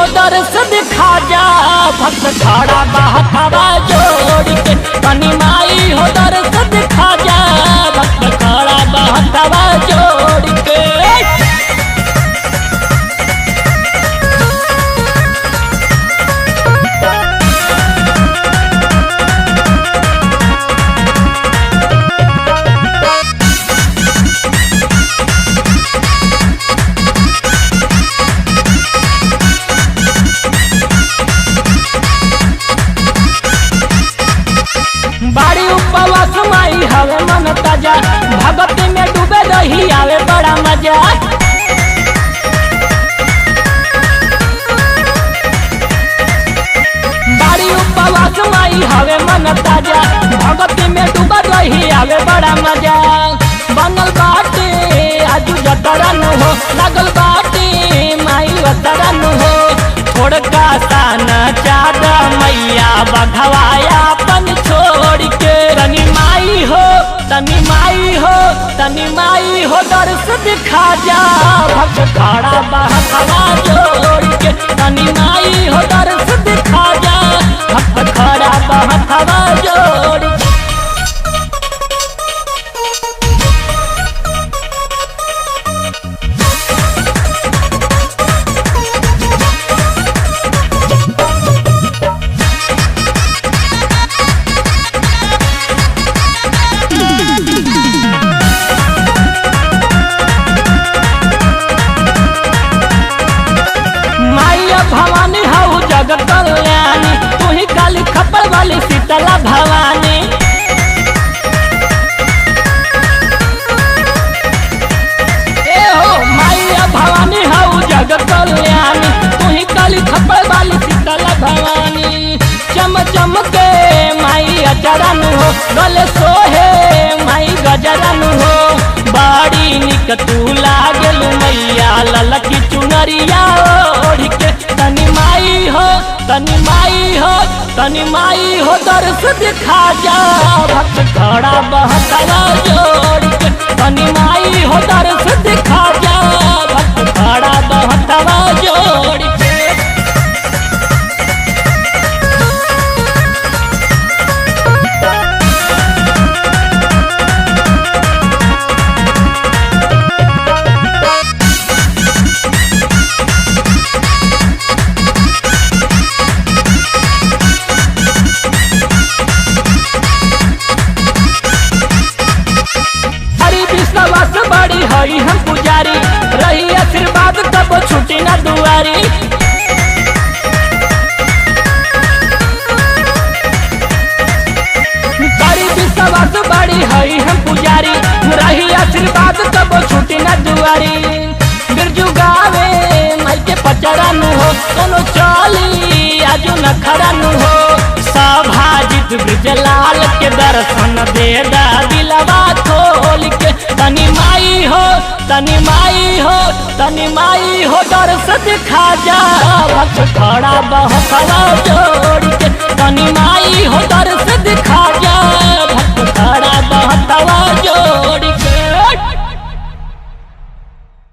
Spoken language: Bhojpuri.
हो दर्श दिखा जा, भक्त खड़ा बहकावा जोड़ के। तनी माई हो दर्श दिखा जा, भक्त खड़ा बहकावा जोड़ के। बाड़ी उपवास माई हवे मन ताजा, भगती में डूबे रही आवे बड़ा मजा। बाड़ी उपवास माई हवे मन ताजा, भगती में डूबे रही आवे बड़ा मजा। बनल बाटे आजू जतरन हो, लगल बाटे माई वतरन हो। छोड़ का साना चाद मैया बघवाया अपन छोड़ के। तनी माई हो, तनी माई हो, तनी माई हो दर्श दिखा जा, भक्त खड़ा बहकावा जोड़ के। तनी माई हो दर्श दिखा जा, भक्त खड़ा बहकावा जोड़ के। भवानी हऊ जगत कल्याणी, तू ही काली खप्पर वाली शीतला भवानी। ए हो माइया भवानी हऊ जगत कल्याणी, तू ही काली खप्पर वाली शीतला भवानी। चम चम के माई अचरन हो, गले सोहे माई गजरन हो। बाड़ी निक तू लागल मैया ललकी चुनरिया ओढ़ के। तनी माई हो, तनी माई हो, तनी माई हो दर्श दिखा जा, भक्त खड़ा बहकावा जोड़ के। तनी माई हो दर्श दिखा जा, भक्त खड़ा बहकावा जोड़ के। विश्वास बड़ी हई हम पुजारी, रही आशीर्वाद तब छुटी ना दुआरी। बड़ी विश्वास बड़ी हई हम पुजारी, रही आशीर्वाद तब छुटी ना दुआरी। बिरजू गावे माई के पचरन हो, कोनो चली आजू न खड़न हो। सभाजित ब्रजलाल के दर्शन दे दा दिलवा खोल के। तनी माई हो, तनी माई हो, तनी माई हो दर्श दिखा जा, भक्त खड़ा बहकावा जोड़ के। तनी